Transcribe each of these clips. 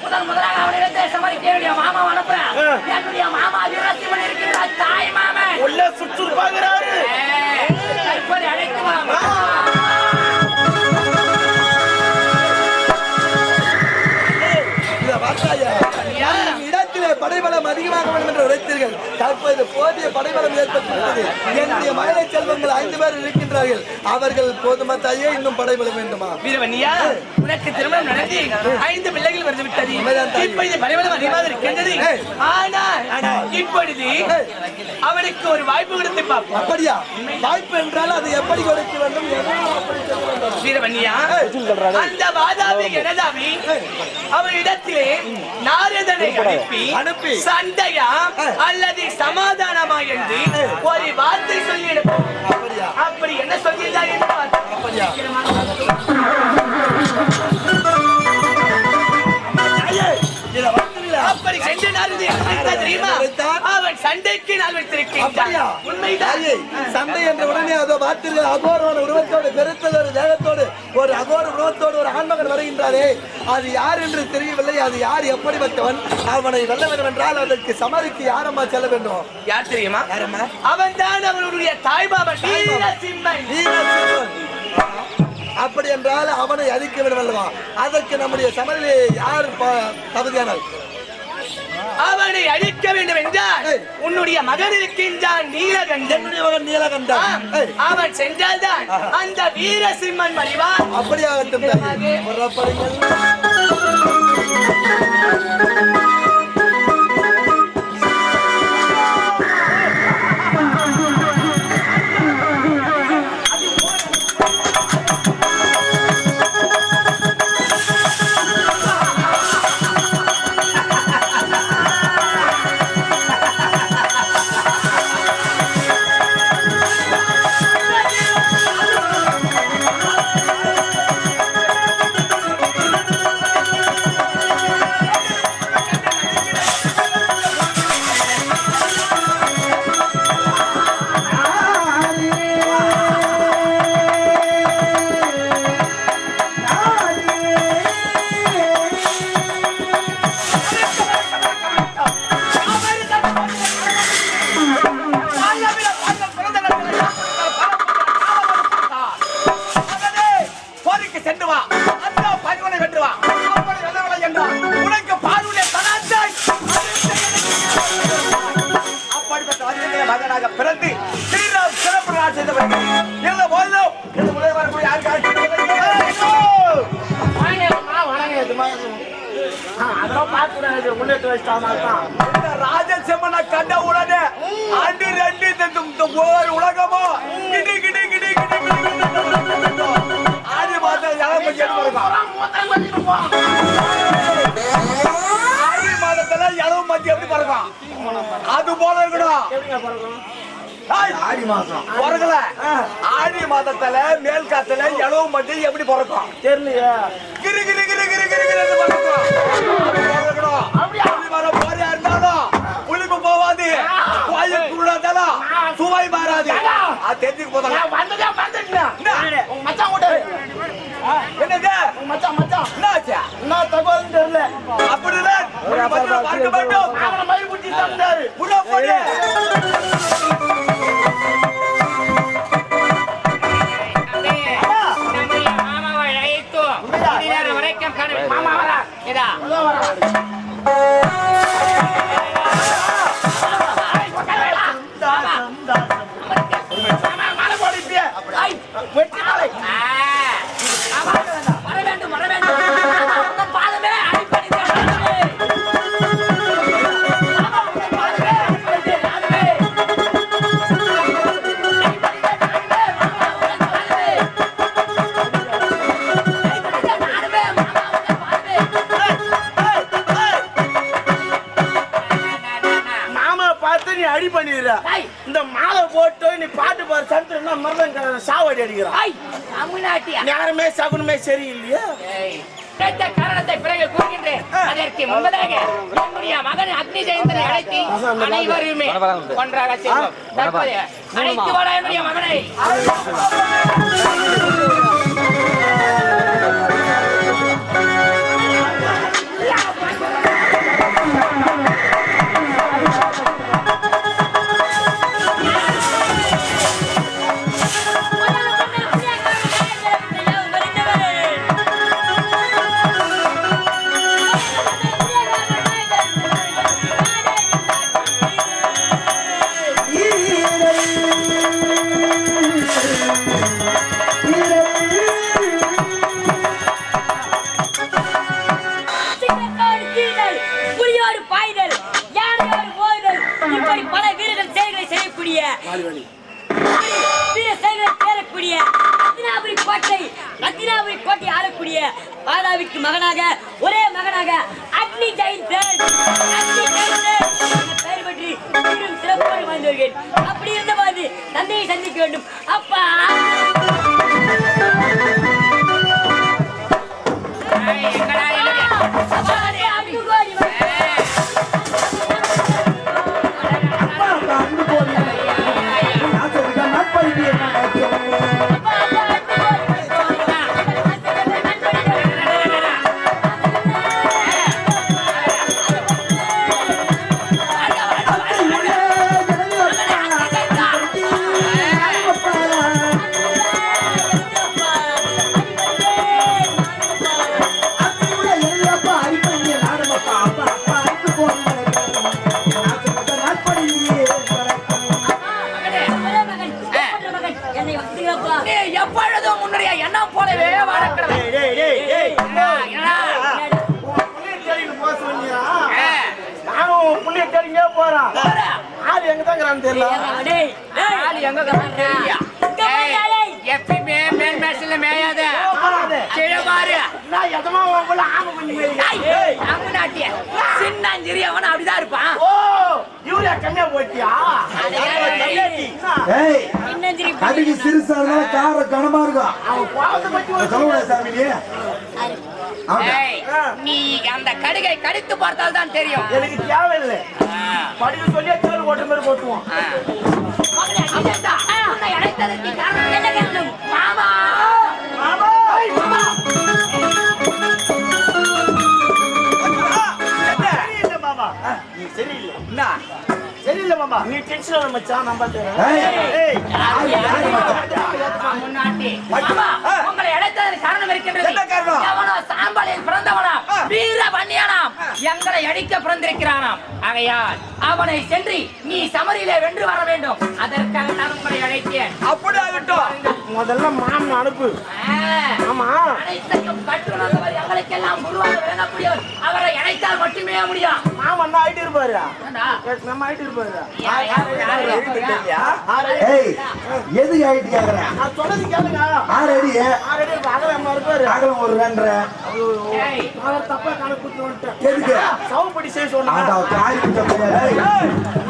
முதலாக அவனிடத்தை சமாளிக்க என்னுடைய மாமா அனுப்புறேன். என்னுடைய மாமா வீரசிம்மன் இருக்கின்றார். தாய் மாமன் உள்ள சுற்றுப்பாங்கிறாரு. இப்போது அழைத்து மாமா இடத்திலே படைபலம் அதிகமாக வேண்டும் என்று உரைத்தீர்கள். தற்போது போதிய படைபலம் ஏற்பட்டுள்ளது. என்னுடைய மகளை செல்வங்கள் 5 பேர் இருக்கின்றார்கள். அவர்கள் போதுமா தாயே? இன்னும் படைபலம் வேண்டுமா? வீரவன்னியா, உனக்கு திருமணம் நடத்தி 5 பிள்ளைகள் வந்து விட்டது. இப்பொழுது படைபலம் அதிகமாக இருக்கின்றது. ஆனால் இப்பொழுது அவனுக்கு ஒரு வாய்ப்பு கொடுத்து பார்ப்போம். அப்படியா? வாய்ப்பு என்றால் அது எப்படி கொடுக்க வேண்டும்? வீரவன்னியா, அந்த வாதாபி எனதாபி அவனிடத்திலே நாரதனை அனுப்பி சண்டையா அல்லது சமாதானமா என்று ஒரு வார்த்தை சொல்லியிருப்போம். அப்படி என்ன சொல்லியிருந்தார் என்று அப்படி சென்று தெரியுமா? அவன் சண்டைக்கு நாள் வைத்திருக்கிறான். உண்மைதான். சண்டை என்ற உடனே அதோ பார்த்தீர்கள், அகோரமான உருவத்தோடு பெருத்ததொரு தேகத்தோடு ஒரு அகோர உருவத்தோடு ஒரு ஆண்மகன் வருகின்றாரே, அது யார் என்று தெரியவில்லை. அது யார், எப்படிப்பட்டவன்? அவனை வெல்ல வேண்டும் என்றால் அதற்கு சமாளிக்கு யாரம்மா செல்ல வேண்டும்? யார் தெரியுமா? அவன் தான் அவனுடைய தாய்மாமன் வீரசிம்மன். அப்படி என்றால் அவனை அழிக்க வேண்டும் அல்லவா? அதற்கு நம்முடைய சமரிலே யார் தகுதியானால்? அவனை அழிக்க வேண்டும் என்றால் உன்னுடைய மகன் இருக்கின்றான் நீலகண்டன். நீலகண்டன் அவன் சென்றால்தான் அந்த வீரசிம்மன் மறிவான். அப்படியாகட்டும். பிறந்து சிறப்பு நாள் செய்தவர்கள் ராஜசெம்மனை கண்ட உடனே அண்டு ரெண்டு உலகமோ கிடி கிடி கிடி கிடி ஆடி மாதம் ஆடி மாதத்துல இளவு மத்தி எப்படி பறக்கும்? அது போல இருக்கணும். ஆடி மாசம் பிறகுல ஆடி மாதத்துல மேல் காத்துல இளவு மத்தி எப்படி பிறக்கும் தெரியலையா? கிரி கிரி கிரி கிரி கிரி கிரி பறக்கும். அப்படி வர போறியா இருந்தாலும் புளிப்பு போவாது, கோயில் குருடாதாலும் சுவை மாறாது. அது தெரிஞ்சுக்க போதாங்க. என்னது என்னாச்சு? என்ன தகவல் தெரியல. அப்படி பார்க்க வேண்டும். இந்த மாலை போட்டு நீ பாட்டு பாரு சந்திரனா மரணம் சாவடி அடிக்கிறான். நேரமே சகுனமே சரியில்லையா? காரணத்தை பிறகு கூறுகின்றேன். அதற்கு முன்பதாக என்னுடைய மகன் அக்னி ஜெயந்தனை அழைத்து அனைவருமே ஒன்றாக செய்வோம். தற்போது அழைத்து வாடா என்னுடைய மகனை. அத்தினாபுரி கோட்டை ஆளக்கூடிய பாதாவிக்கு மகனாக ஒரே மகனாக அக்னி ஜெயித்தன் பெயர் பற்றி இன்னும் சிறப்போடு வாழ்ந்து வருகிறேன். அப்படி இருந்தபோது தந்தையை சந்திக்க வேண்டும். அப்பா எங்கடா எழுது? அன்பு கோடி எப்பொழுதும் முன்னுடைய எண்ணம் போலவே வாழக்கிறது. நானும் புள்ளிய தெரிஞ்சே போறான். ஆள் எங்க தான் தெரியல. எப்பயுமே மேல் மேட்ச்ல மேயாத கீழே பாரு. நான் எதமா உங்கள ஆம பண்ணி சின்னஞ்சிரி அவன் அப்படிதான் இருப்பான். ஓ யூரியா கம்மியா போட்டியா? ஏய் கடிக்கு சிறுசால கார கனமா இருக்கும். அவன் பாவத்தை பத்தி சொல்லுடா சாமி நீ. ஏய், நீ அந்த கடுகை கடித்து பார்த்தால் தான் தெரியும். எனக்கு தேவையில்லை. படிக்க சொல்லி தேல் ஓட்ட மாதிரி போட்டுவோம். மகனே, அண்ணா, உன்னை அழைத்ததற்கு காரணம் என்ன வேண்டும்? மாமா மாமா மாமா சரியில்லை மாமா. நீ சரியில்லை. என்ன சரியில்லை மாமா. நீ டென்ஷன் மச்சான் நம்ப தரேன். ஏய் முன்னாடி மாமா உங்களை அழைத்ததற்கு காரணம் இருக்கின்றது. என்ன காரணம்? எவனோ சாம்பலில் பிறந்தவனா வீர வன்னியானாம் எங்களை அடிக்க பிறந்திருக்கிறானாம். ஆகையால் அவனை சென்று நீ சமரிலே வென்று வர வேண்டும். அதற்காக நான் உங்களை அழைத்தேன். அப்படி ஆகட்டும். முதல்ல மாமன் அனுப்பு. ஆமா அனைத்தையும் கற்றுணர்ந்தவர் எங்களுக்கெல்லாம் குருவாக விளங்கக்கூடியவர். அவரை அழைத்தால் மட்டுமே முடியும். மாமன் ஆயிட்டு இருப்பாரு. ஏண்டா? நம்ம ஆயிட்டு இருப்பாரு. ஏய் எது ஆயிட்டு கேக்குற? நான் சொன்னது கேளுங்க. ஆறடி ஆல்ரெடி அகல அம்மா இருப்பாரு. அகலம் ஒரு 2.5. ஏய், நான் தப்பா கணக்கு குத்து வந்துட்டேன். எதுக்கு? சவுப்படி செய்ய சொன்னா. ஆடா காய்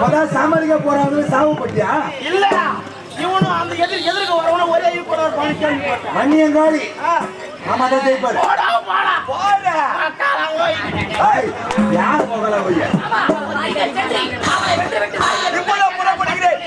முத சாமலிக்க போறாங்க சாவுப்பட்டியா? இல்ல இவனும் அந்த எதிர்க்க வரவன ஒரே கூட பண்ணி கேள்வி போட்டான். மண்ணியங்காளி ஆமா தான் ஜெயிப்பாரு. போடா போடா போடா ஏய் யார் போகல போய் மாமா, நீங்கள் சென்று அவனை வென்று விட்டு வாருங்கள். இப்போதான் புறப்படுகிறேன்.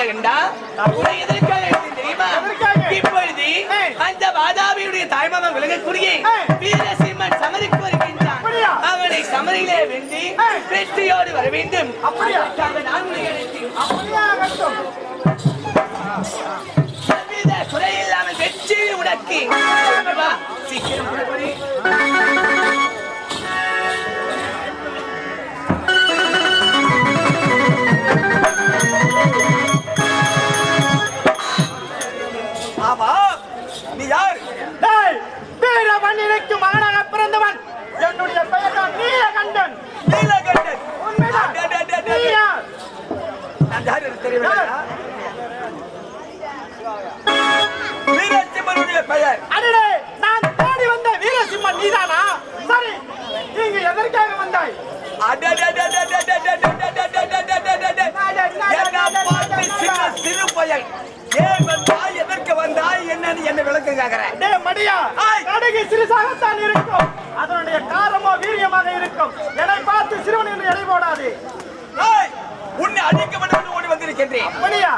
முடியா கண்டா உன்னை எதற்காக அழைத்தேன் தெரியுமா? இப்பொழுது அந்த வாதாபியுடைய தாய்மாமன் விலகக்கூடிய வீரசிம்மன் சமருக்கு வருகின்றான். அவனை சமரிலே வென்று வெற்றியோடு வர வேண்டும். அதற்காக நான் உன்னை அழைத்தேன். எவ்வித குறையில்லாமல் வெற்றி உனக்கு. வா, சீக்கிரம் புறப்படு. ஆமா, நீ யார்? வீரமணிக்கு மகனாக பிறந்தவன். என்னுடைய பெயர் தான் நீலகண்டன். நீலகண்டன். உண்மைதான். நீ யார்? நான் யார் என்று தெரியவில்லையா? வீரசிம்மனுடைய பெயர். அடடே, நான் தேடி வந்த வீரசிம்மன் நீதானா? சரி, நீங்க எதற்காக வந்தாய்? சிறு பையன் ஏன் வந்தாய், எதற்கு வந்தாய், என்னன்னு என்ன விளக்கம் கேக்குறேன். டே மடியா, கடுகு சிறுசாகத்தான் இருக்கும், அதனுடைய காரமோ வீரியமாக இருக்கும். என்னை பார்த்து சிறுவன் என்று எடை போடாது. உன்னை அடிக்க வேண்டும் ஓடி வந்திருக்கின்றேன். மடியா,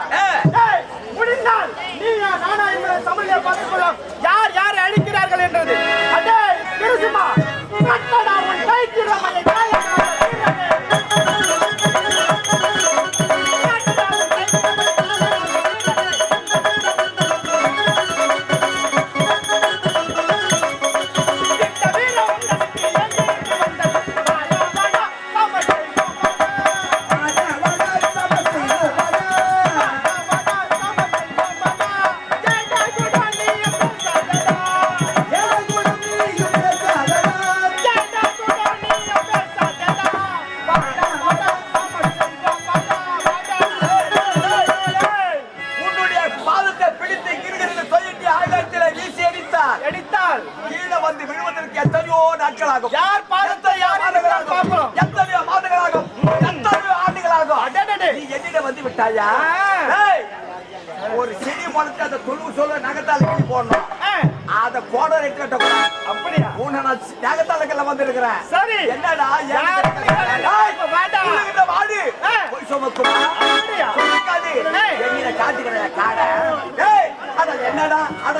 முடிந்தால் நீயா நானா என்பதை தமிழிலே பார்த்துக் கொள்ளும். யார் யாரை அழிக்கிறார்கள் என்றது. அடே திருசிம்மா, கட்டடா உன் கைத்திறமையை ஒரு செடி முளைச்சு அந்த தொழு சொல்ல நகத்தால கிளி போடணும். அத போட ரெட்டு அப்படியா உன்னை நான் நகத்தாலக்கெல்லாம் வந்து இருக்கிறேன். சரி, என்னடா வாடு போய் சுமக்குமா காட்டுகிறேன் காடை. அட என்னடா அட